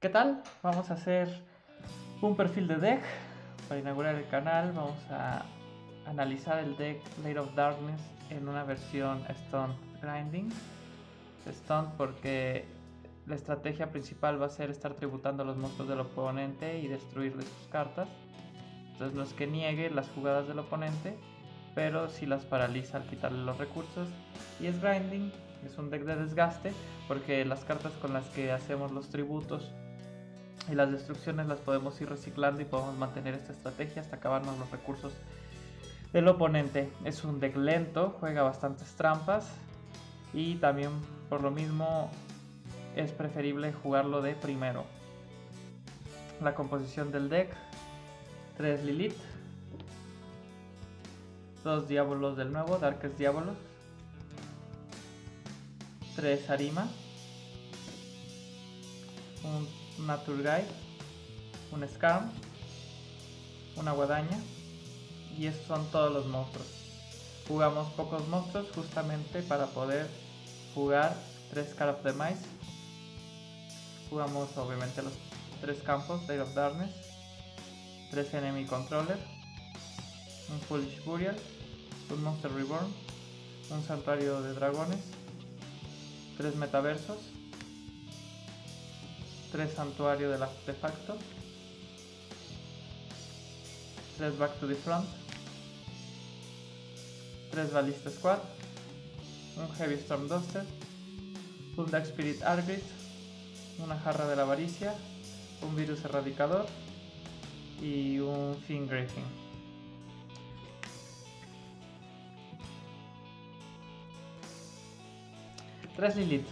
¿Qué tal? Vamos a hacer un perfil de deck para inaugurar el canal. Vamos a analizar el deck Blade of Darkness en una versión Stunt Grinding. Stunt porque la estrategia principal va a ser estar tributando a los monstruos del oponente y destruirle sus cartas. Entonces no es que niegue las jugadas del oponente, pero sí las paraliza al quitarle los recursos. Y es Grinding, es un deck de desgaste porque las cartas con las que hacemos los tributos y las destrucciones las podemos ir reciclando y podemos mantener esta estrategia hasta acabarnos los recursos del oponente. Es un deck lento, juega bastantes trampas y también por lo mismo es preferible jugarlo de primero. La composición del deck: 3 Lilith, 2 Diabolos del nuevo, Darkest Diabolos, 3 Arima, un Naturguide, un Skarm, una Guadaña, y esos son todos los monstruos. Jugamos pocos monstruos justamente para poder jugar 3 Card of the Mice. Jugamos obviamente los 3 campos, Blade of Darkness, 3 Enemy Controller, un Foolish Burial, un Monster Reborn, un Santuario de Dragones, 3 Metaversos, 3 Santuario del Artefacto, 3 Back to the Front, 3 Ballista Squad, un Heavy Storm Duster, un Dark Spirit Argrid, una Jarra de la Avaricia, un Virus Erradicador y un Fiend Griffin. Tres Lilith,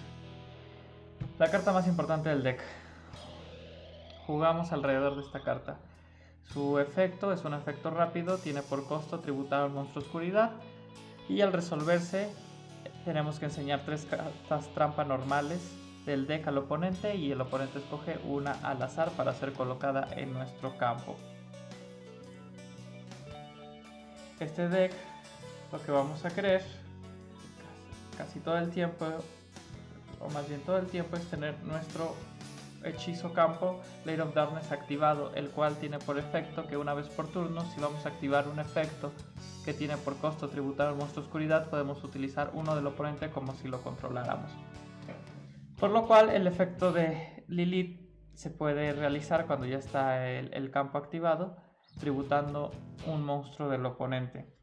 la carta más importante del deck. Jugamos alrededor de esta carta. Su efecto es un efecto rápido, tiene por costo tributar al monstruo oscuridad, y al resolverse tenemos que enseñar 3 cartas trampa normales del deck al oponente y el oponente escoge una al azar para ser colocada en nuestro campo. Este deck, lo que vamos a querer casi todo el tiempo, o más bien todo el tiempo, es tener nuestro hechizo campo Blade of Darkness activado, el cual tiene por efecto que una vez por turno, si vamos a activar un efecto que tiene por costo tributar al monstruo oscuridad, podemos utilizar uno del oponente como si lo controláramos. Por lo cual el efecto de Lilith se puede realizar cuando ya está el campo activado, tributando un monstruo del oponente.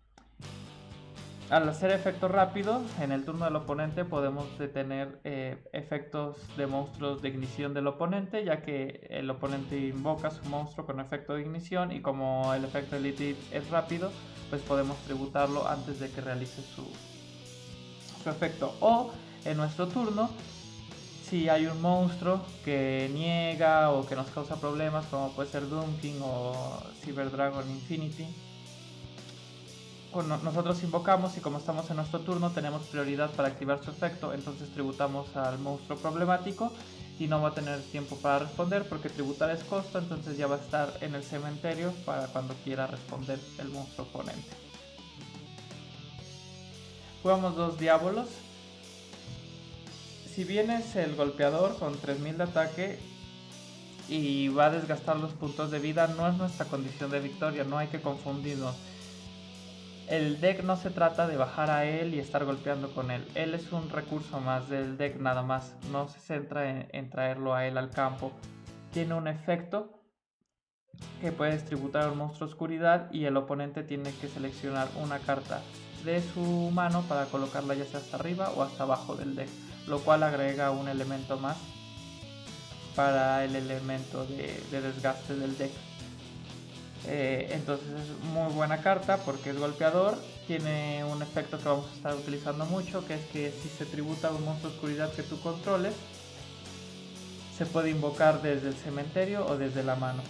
Al hacer efecto rápido, en el turno del oponente podemos detener efectos de monstruos de ignición del oponente, ya que el oponente invoca su monstruo con efecto de ignición, y como el efecto de Lilith es rápido, pues podemos tributarlo antes de que realice su efecto. O en nuestro turno, si hay un monstruo que niega o que nos causa problemas, como puede ser Doom King o Cyber Dragon Infinity, nosotros invocamos, y como estamos en nuestro turno tenemos prioridad para activar su efecto, entonces tributamos al monstruo problemático y no va a tener tiempo para responder porque tributar es costo, entonces ya va a estar en el cementerio para cuando quiera responder el monstruo oponente. Jugamos 2 Diabolos. Si bien es el golpeador con 3000 de ataque y va a desgastar los puntos de vida, no es nuestra condición de victoria, no hay que confundirnos. El deck no se trata de bajar a él y estar golpeando con él. Él es un recurso más del deck nada más. No se centra en traerlo a él al campo. Tiene un efecto que puede tributar a un monstruo oscuridad y el oponente tiene que seleccionar una carta de su mano para colocarla ya sea hasta arriba o hasta abajo del deck, lo cual agrega un elemento más para el elemento de desgaste del deck. Entonces es muy buena carta porque es golpeador. Tiene un efecto que vamos a estar utilizando mucho, que es que si se tributa a un monstruo oscuridad que tú controles, se puede invocar desde el cementerio o desde la mano.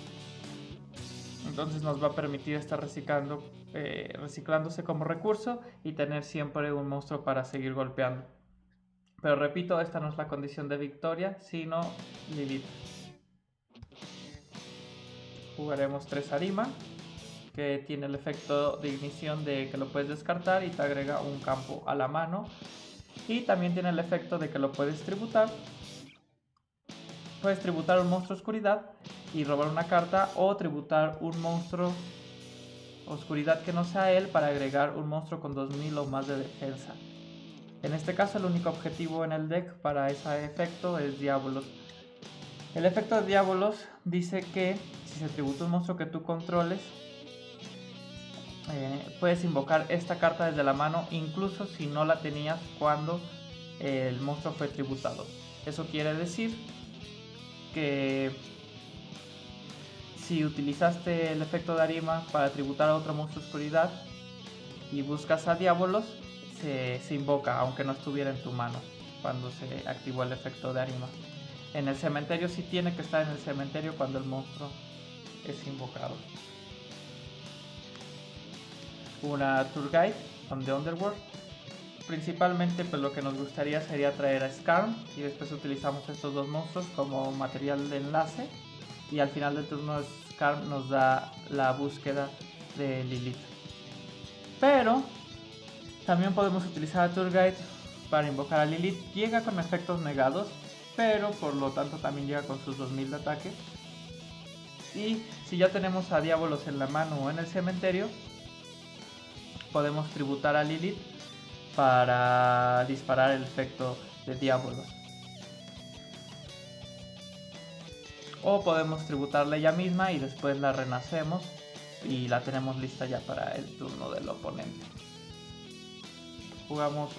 Entonces nos va a permitir estar reciclándose como recurso y tener siempre un monstruo para seguir golpeando. Pero repito, esta no es la condición de victoria, sino Lilith. Jugaremos 3 Arima, que tiene el efecto de ignición de que lo puedes descartar y te agrega un campo a la mano. Y también tiene el efecto de que lo puedes tributar Puedes tributar un monstruo oscuridad y robar una carta, o tributar un monstruo oscuridad que no sea él para agregar un monstruo con 2000 o más de defensa. En este caso el único objetivo en el deck para ese efecto es Diabolos. El efecto de Diabolos dice que si se tributa un monstruo que tú controles, puedes invocar esta carta desde la mano incluso si no la tenías cuando el monstruo fue tributado. Eso quiere decir que si utilizaste el efecto de Arima para tributar a otro monstruo oscuridad y buscas a Diabolos, se invoca aunque no estuviera en tu mano cuando se activó el efecto de Arima. En el cementerio sí tiene que estar en el cementerio cuando el monstruo es invocado. Una Tour Guide on the Underworld. Principalmente pues lo que nos gustaría sería traer a Skarm y después utilizamos estos dos monstruos como material de enlace, y al final del turno Skarm nos da la búsqueda de Lilith. Pero también podemos utilizar a Tour Guide para invocar a Lilith. Llega con efectos negados, pero por lo tanto también llega con sus 2000 de ataque. Y si ya tenemos a Diabolos en la mano o en el cementerio, podemos tributar a Lilith para disparar el efecto de Diabolos. O podemos tributarla ella misma y después la renacemos y la tenemos lista ya para el turno del oponente. Jugamos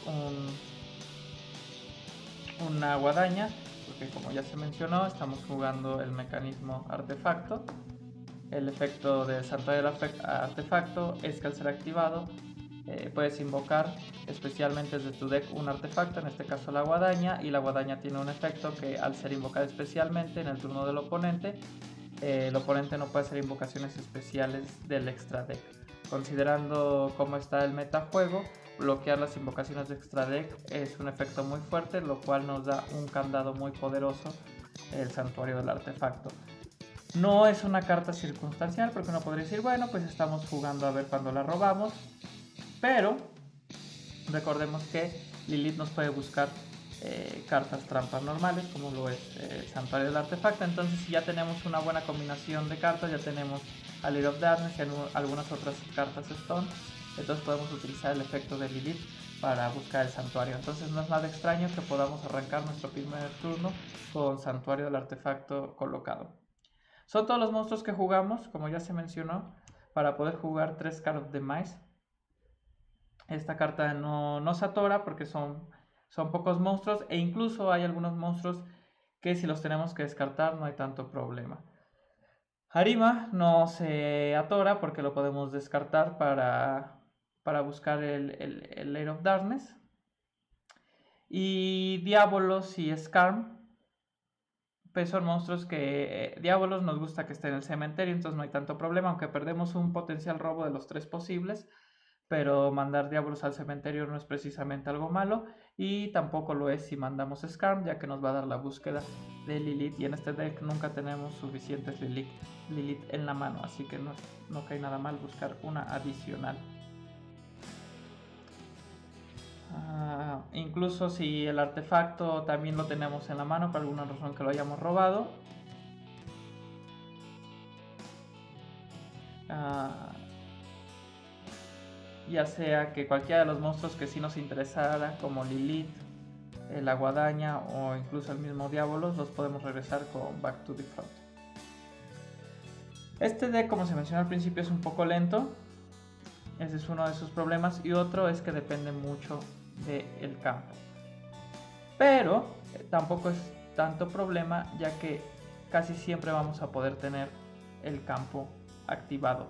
una guadaña, porque como ya se mencionó, estamos jugando el mecanismo artefacto. El efecto del santuario del artefacto es que al ser activado puedes invocar especialmente desde tu deck un artefacto, en este caso la guadaña, y la guadaña tiene un efecto que al ser invocada especialmente en el turno del oponente, el oponente no puede hacer invocaciones especiales del extra deck. Considerando cómo está el metajuego, bloquear las invocaciones de extra deck es un efecto muy fuerte, lo cual nos da un candado muy poderoso, el santuario del artefacto. No es una carta circunstancial, porque uno podría decir, bueno, pues estamos jugando a ver cuándo la robamos, pero recordemos que Lilith nos puede buscar cartas trampas normales, como lo es el santuario del artefacto. Entonces, si ya tenemos una buena combinación de cartas, ya tenemos a Lid of Darkness y algunas otras cartas Stone, entonces podemos utilizar el efecto de Lilith para buscar el santuario. Entonces no es nada extraño que podamos arrancar nuestro primer turno con santuario del artefacto colocado. Son todos los monstruos que jugamos, como ya se mencionó, para poder jugar 3 Card of the Mice. Esta carta no se atora porque son pocos monstruos, e incluso hay algunos monstruos que si los tenemos que descartar no hay tanto problema. Arima no se atora porque lo podemos descartar para buscar el Lair of Darkness. Y Diabolos y Skarm pues son monstruos que Diabolos nos gusta que esté en el cementerio, entonces no hay tanto problema, aunque perdemos un potencial robo de los 3 posibles. Pero mandar Diabolos al cementerio no es precisamente algo malo, y tampoco lo es si mandamos Skarm, ya que nos va a dar la búsqueda de Lilith, y en este deck nunca tenemos suficientes Lilith en la mano, así que no cae nada mal buscar una adicional. Incluso si el artefacto también lo tenemos en la mano por alguna razón que lo hayamos robado, ya sea que cualquiera de los monstruos que sí nos interesara, como Lilith, la guadaña o incluso el mismo Diabolos, los podemos regresar con Back to Default. Este deck, como se mencionó al principio, es un poco lento. Ese es uno de sus problemas, y otro es que depende mucho del campo. Pero tampoco es tanto problema, ya que casi siempre vamos a poder tener el campo activado,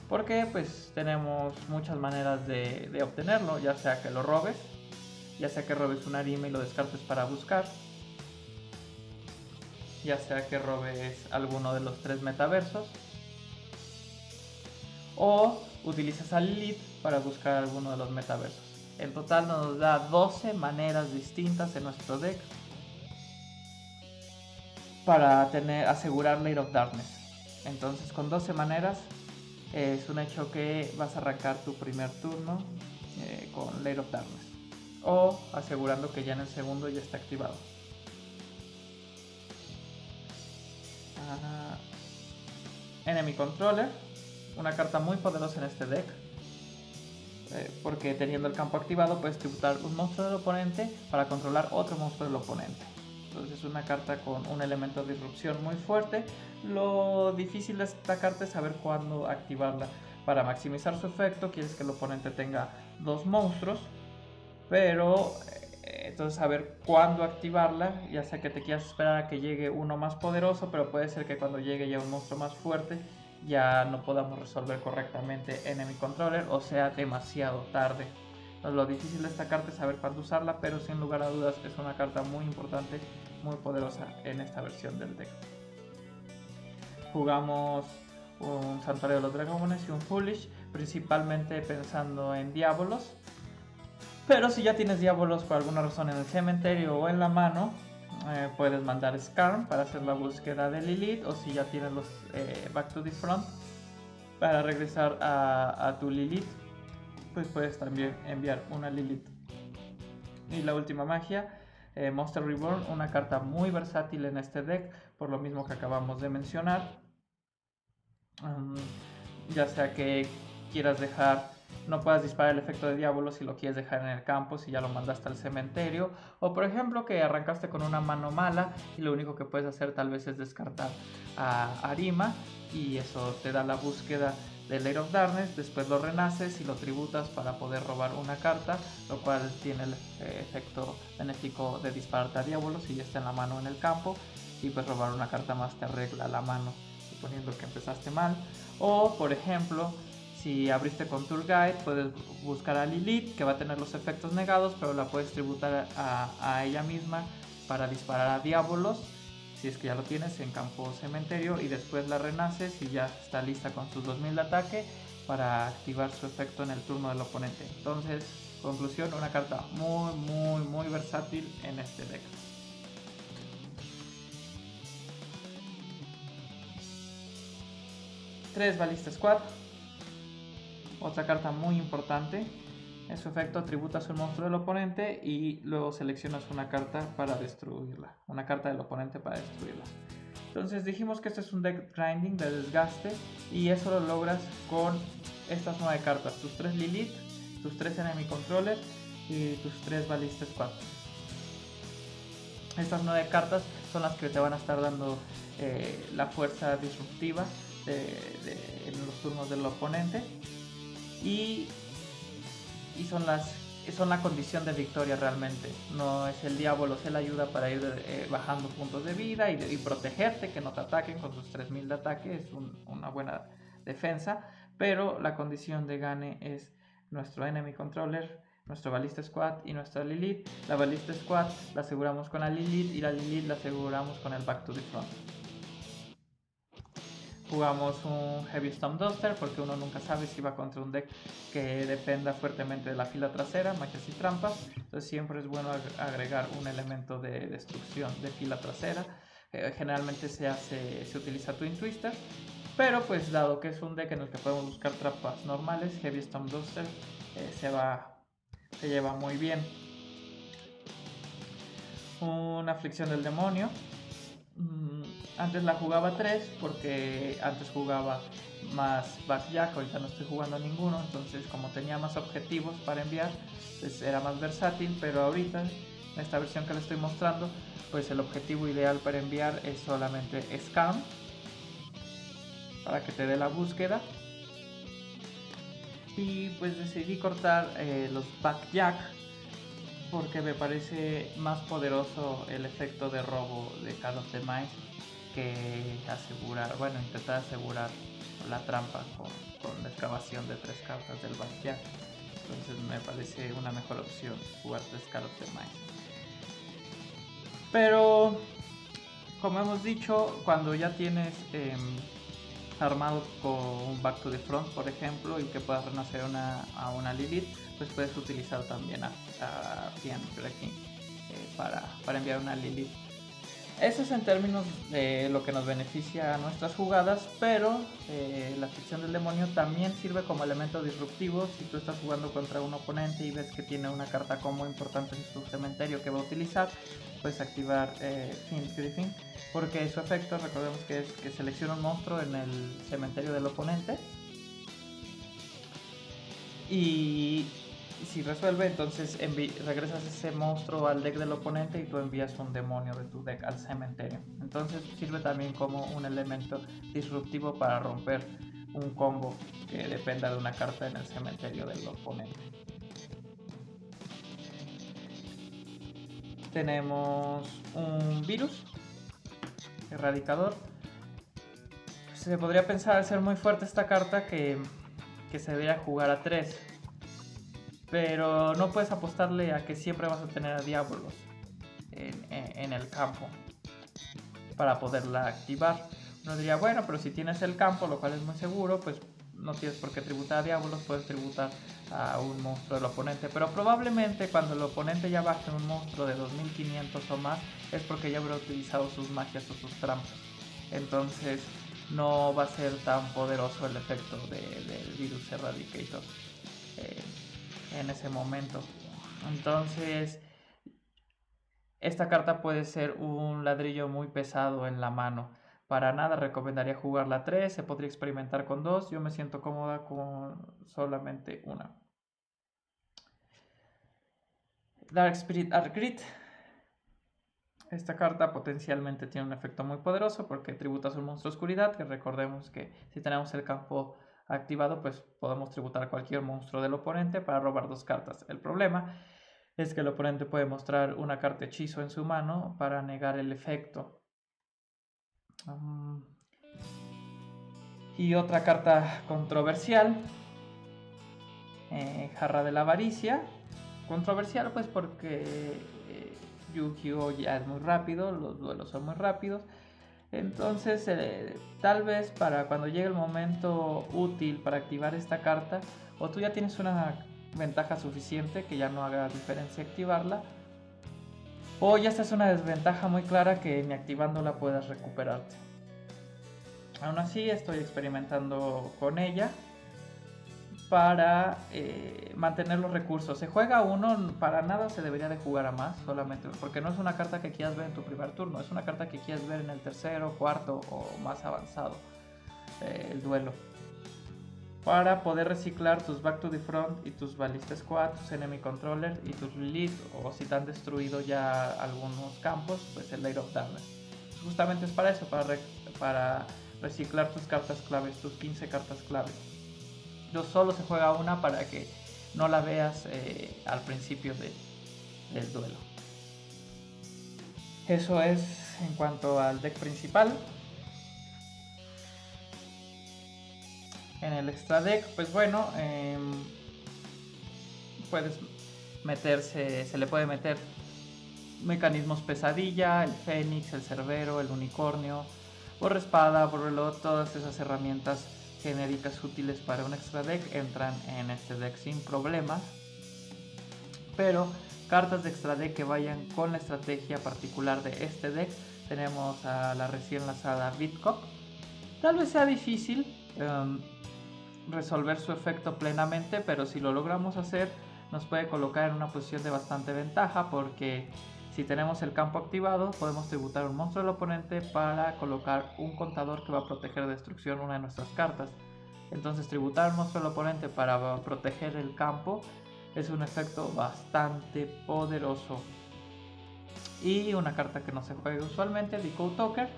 porque pues tenemos muchas maneras de obtenerlo, ya sea que lo robes, ya sea que robes un Arima y lo descartes para buscar, ya sea que robes alguno de los 3 metaversos, o utilizas a Lilith para buscar alguno de los metaversos. En total nos da 12 maneras distintas en nuestro deck para asegurar Lair of Darkness. Entonces con 12 maneras es un hecho que vas a arrancar tu primer turno con Lair of Darkness, o asegurando que ya en el segundo ya está activado. Enemy Controller, una carta muy poderosa en este deck, porque teniendo el campo activado puedes tributar un monstruo del oponente para controlar otro monstruo del oponente. Entonces es una carta con un elemento de disrupción muy fuerte. Lo difícil de esta carta es saber cuándo activarla. Para maximizar su efecto quieres que el oponente tenga dos monstruos, pero entonces saber cuándo activarla, ya sea que te quieras esperar a que llegue uno más poderoso, pero puede ser que cuando llegue ya un monstruo más fuerte ya no podamos resolver correctamente Enemy Controller o sea demasiado tarde. Entonces, lo difícil de esta carta es saber cuándo usarla, pero sin lugar a dudas es una carta muy importante, muy poderosa en esta versión del deck. Jugamos un Santuario de los Dragones y un Foolish, principalmente pensando en Diabolos. Pero si ya tienes Diabolos por alguna razón en el cementerio o en la mano, puedes mandar Skarn para hacer la búsqueda de Lilith, o si ya tienes los Back to the Front para regresar a tu Lilith, pues puedes también enviar una Lilith. Y la última magia, Monster Reborn, una carta muy versátil en este deck, por lo mismo que acabamos de mencionar. Ya sea que quieras no puedas disparar el efecto de Diablo si lo quieres dejar en el campo, si ya lo mandaste al cementerio, o por ejemplo que arrancaste con una mano mala y lo único que puedes hacer tal vez es descartar a Arima, y eso te da la búsqueda de Light of Darkness, después lo renaces y lo tributas para poder robar una carta, lo cual tiene el efecto benéfico de dispararte a Diablo si ya está en la mano o en el campo, y pues robar una carta más te arregla la mano, suponiendo que empezaste mal. O por ejemplo, si abriste con Tour Guide, puedes buscar a Lilith, que va a tener los efectos negados, pero la puedes tributar a ella misma para disparar a Diabolos, si es que ya lo tienes en campo cementerio, y después la renaces y ya está lista con sus 2000 de ataque para activar su efecto en el turno del oponente. Entonces, conclusión, una carta muy versátil en este deck. Tres Ballista Squad, otra carta muy importante. En su efecto tributas un monstruo del oponente y luego seleccionas una carta para destruirla, una carta del oponente para destruirla. Entonces dijimos que este es un deck grinding de desgaste, y eso lo logras con estas 9 cartas: tus 3 Lilith, tus 3 Enemy Controller y tus 3 Ballista Squad. Estas 9 cartas son las que te van a estar dando la fuerza disruptiva en los turnos del oponente, y son la condición de victoria realmente. No es el Diablo, es la ayuda para ir bajando puntos de vida y protegerte, que no te ataquen con sus 3000 de ataque. Es una buena defensa, pero la condición de gane es nuestro Enemy Controller, nuestro Ballista Squad y nuestra Lilith. La Ballista Squad la aseguramos con la Lilith y la Lilith la aseguramos con el Back to the Front. Jugamos un Heavy Storm Duster porque uno nunca sabe si va contra un deck que dependa fuertemente de la fila trasera, magias y trampas. Entonces siempre es bueno agregar un elemento de destrucción de fila trasera. Generalmente se utiliza Twin Twister, pero pues dado que es un deck en el que podemos buscar trampas normales, Heavy Storm Duster se lleva muy bien. Una Aflicción del Demonio. Antes la jugaba 3 porque antes jugaba más Backjack, ahorita no estoy jugando ninguno, entonces como tenía más objetivos para enviar, pues era más versátil, pero ahorita en esta versión que les estoy mostrando, pues el objetivo ideal para enviar es solamente Scam, para que te dé la búsqueda. Y pues decidí cortar los Backjack porque me parece más poderoso el efecto de robo de Card of the Mind que intentar asegurar la trampa con la excavación de 3 cartas del Backjack. Entonces me parece una mejor opción jugar 3 Card of the Mind. Pero como hemos dicho, cuando ya tienes armado con un Back to the Front, por ejemplo, y que puedas renacer a una Lilith, pues puedes utilizar también a Fian Breaking para enviar una Lilith. Eso es en términos de lo que nos beneficia a nuestras jugadas, pero la sección del demonio también sirve como elemento disruptivo. Si tú estás jugando contra un oponente y ves que tiene una carta combo importante en su cementerio que va a utilizar, puedes activar Fiend Griffin, porque su efecto, recordemos que es que selecciona un monstruo en el cementerio del oponente y si resuelve, entonces regresas ese monstruo al deck del oponente y tú envías un demonio de tu deck al cementerio. Entonces sirve también como un elemento disruptivo para romper un combo que dependa de una carta en el cementerio del oponente. Tenemos un virus, erradicador. Se podría pensar al ser muy fuerte esta carta que se debería jugar a 3. Pero no puedes apostarle a que siempre vas a tener a Diabolos en el campo para poderla activar. Uno diría, bueno, pero si tienes el campo, lo cual es muy seguro, pues no tienes por qué tributar a Diabolos, puedes tributar a un monstruo del oponente. Pero probablemente cuando el oponente ya baje un monstruo de 2500 o más, es porque ya habrá utilizado sus magias o sus trampas. Entonces no va a ser tan poderoso el efecto del Virus Eradicator en ese momento. Entonces esta carta puede ser un ladrillo muy pesado en la mano. Para nada recomendaría jugarla 3, se podría experimentar con 2. Yo me siento cómoda con solamente una. Dark Spirit Arcrit. Esta carta potencialmente tiene un efecto muy poderoso porque tributas un monstruo oscuridad, que recordemos que si tenemos el campo activado, pues podemos tributar cualquier monstruo del oponente para robar 2 cartas. El problema es que el oponente puede mostrar una carta hechizo en su mano para negar el efecto. Y otra carta controversial, Jarra de la Avaricia. Controversial pues porque Yu-Gi-Oh ya es muy rápido, los duelos son muy rápidos. Entonces tal vez para cuando llegue el momento útil para activar esta carta, o tú ya tienes una ventaja suficiente que ya no haga diferencia activarla, o ya estás en una desventaja muy clara que ni activándola puedas recuperarte. Aún así estoy experimentando con ella para mantener los recursos. Se juega uno, para nada se debería de jugar a más, solamente porque no es una carta que quieras ver en tu primer turno, es una carta que quieras ver en el tercero, cuarto o más avanzado el duelo. Para poder reciclar tus Back to the Front y tus Ballista Squad, tus Enemy Controller y tus Lilith, o si te han destruido ya algunos campos, pues el Light of Darkness. Justamente es para eso, para reciclar tus cartas claves, tus 15 cartas claves. Yo solo se juega una para que no la veas al principio del duelo. Eso es en cuanto al deck principal. En el extra deck, pues bueno, puedes meterse, se le puede meter mecanismos pesadilla, el fénix, el cerbero, el unicornio, borra espada, borrelot, todas esas herramientas genéricas útiles para un extra deck entran en este deck sin problemas. Pero cartas de extra deck que vayan con la estrategia particular de este deck, tenemos a la recién lanzada Bitcock. Tal vez sea difícil resolver su efecto plenamente, pero si lo logramos hacer nos puede colocar en una posición de bastante ventaja, porque si tenemos el campo activado podemos tributar un monstruo del oponente para colocar un contador que va a proteger de destrucción una de nuestras cartas. Entonces tributar un monstruo del oponente para proteger el campo es un efecto bastante poderoso. Y una carta que no se juega usualmente, Decode Toker,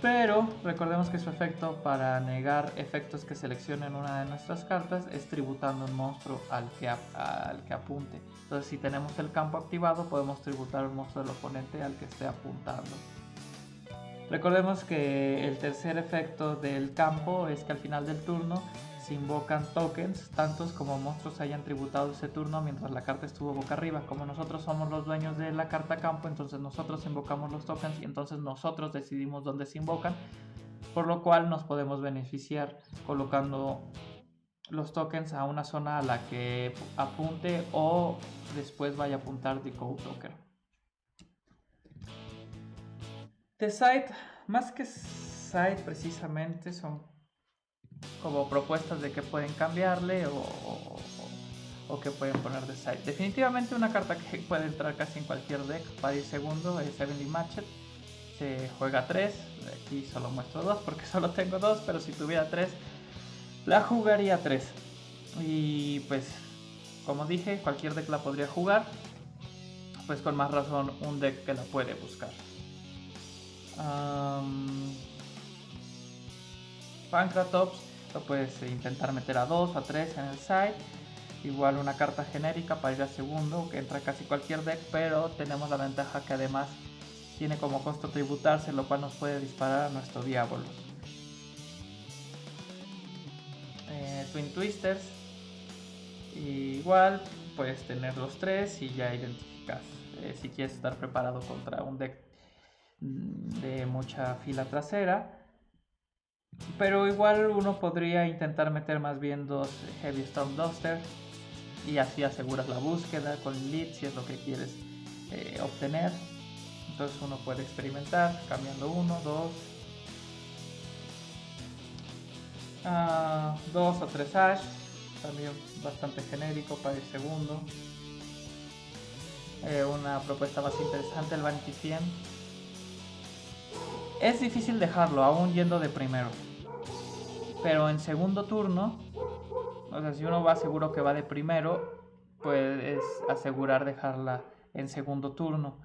pero recordemos que su efecto para negar efectos que seleccionen una de nuestras cartas es tributando un monstruo al que apunte. Entonces si tenemos el campo activado podemos tributar un monstruo del oponente al que esté apuntando. Recordemos que el tercer efecto del campo es que al final del turno se invocan tokens, tantos como monstruos hayan tributado ese turno mientras la carta estuvo boca arriba. Como nosotros somos los dueños de la carta campo, entonces nosotros invocamos los tokens y entonces nosotros decidimos dónde se invocan, por lo cual nos podemos beneficiar colocando los tokens a una zona a la que apunte o después vaya a apuntar Decode Toker. The Side, más que Side precisamente, son como propuestas de que pueden cambiarle o que pueden poner de side. Definitivamente una carta que puede entrar casi en cualquier deck para ir segundo es Heavenly Matched. Se juega 3, aquí solo muestro 2 porque solo tengo 2, pero si tuviera 3 la jugaría 3. Y pues, como dije, cualquier deck la podría jugar, pues con más razón un deck que la puede buscar. Pancratops lo puedes intentar meter a 2 o a 3 en el side. Igual una carta genérica para ir a segundo, que entra casi cualquier deck, pero tenemos la ventaja que además tiene como costo tributarse, lo cual nos puede disparar a nuestro Diabolos. Twin Twisters, igual puedes tener los 3 y ya identificas si quieres estar preparado contra un deck de mucha fila trasera. Pero igual uno podría intentar meter más bien 2 Heavy Storm Duster y así aseguras la búsqueda con lead si es lo que quieres obtener. Entonces uno puede experimentar cambiando 1, 2, 2 o 3 Ash, también bastante genérico para el segundo. Una propuesta más interesante, el Vanity Fiend. Es difícil dejarlo, aún yendo de primero. Pero en segundo turno, o sea, si uno va seguro que va de primero, puedes asegurar dejarla en segundo turno.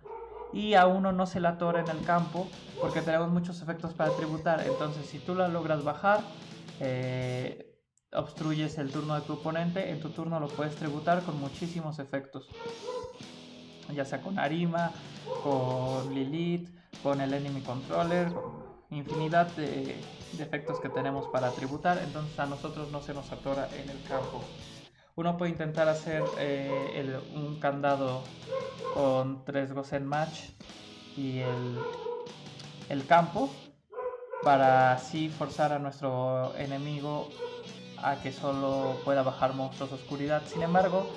Y a uno no se la atora en el campo, porque tenemos muchos efectos para tributar. Entonces, si tú la logras bajar, obstruyes el turno de tu oponente. En tu turno lo puedes tributar con muchísimos efectos, ya sea con Arima, con Lilith, con el Enemy Controller, infinidad de efectos que tenemos para tributar. Entonces a nosotros no se nos atora en el campo. Uno puede intentar hacer un candado con 3 Gozen Match y el campo, para así forzar a nuestro enemigo a que solo pueda bajar monstruos de oscuridad. Sin embargo,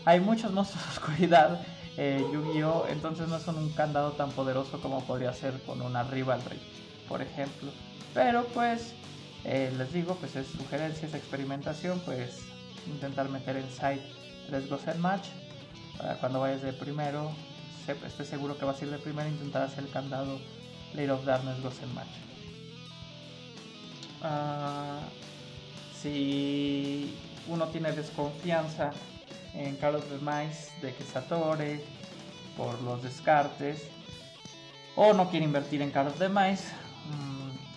hay muchos monstruos de oscuridad Yu-Gi-Oh! Entonces no son un candado tan poderoso como podría ser con una Rivalry, por ejemplo. Pero pues, les digo, pues es sugerencia, es experimentación, pues intentar meter en side 3 Gozen Match. Para cuando vayas de primero, estés seguro que vas a ir de primero, intentar hacer el candado Blade of Darkness Gozen Match. Si uno tiene desconfianza en Call of the Mice de que se atore por los descartes o no quiere invertir en Call of the Mice,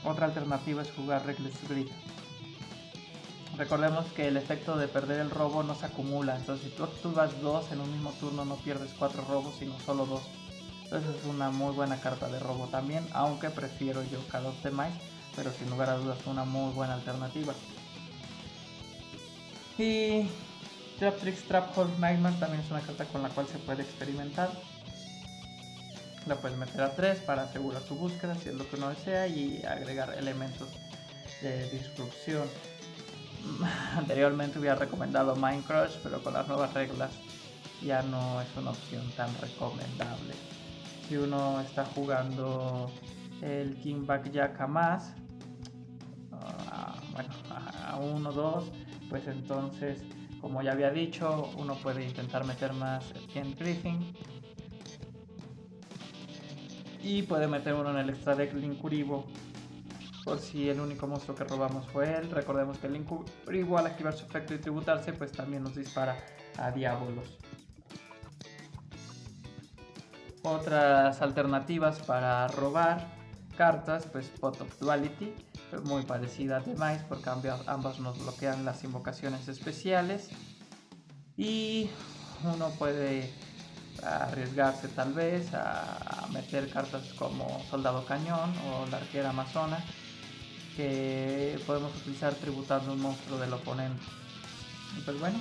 otra alternativa es jugar Reckless Grid. Recordemos que el efecto de perder el robo no se acumula, entonces si tú vas 2 en un mismo turno no pierdes 4 robos sino solo 2. Entonces es una muy buena carta de robo también, aunque prefiero yo Call of the Mice, pero sin lugar a dudas es una muy buena alternativa. Y Traptrix Trap-Hole Nightmare también es una carta con la cual se puede experimentar. La puedes meter a 3 para asegurar su búsqueda si es lo que uno desea y agregar elementos de disrupción. Anteriormente hubiera recomendado Mind Crush, pero con las nuevas reglas ya no es una opción tan recomendable. Si uno está jugando el King Back Jack a más, bueno, a 1 2, pues entonces, como ya había dicho, uno puede intentar meter más Ken Griffin y puede meter uno en el extra deck Linkuriboh, por si el único monstruo que robamos fue él. Recordemos que el Linkuriboh, al activar su efecto y tributarse, pues también nos dispara a Diabolos. Otras alternativas para robar cartas, pues Pot of Duality, muy parecida a Demise, porque ambas nos bloquean las invocaciones especiales. Y uno puede arriesgarse tal vez a meter cartas como Soldado Cañón o la Arquera Amazona, que podemos utilizar tributando un monstruo del oponente. Y pues bueno,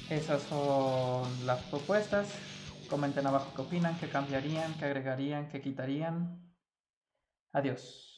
esas son las propuestas. Comenten abajo qué opinan, qué cambiarían, qué agregarían, qué quitarían. Adiós.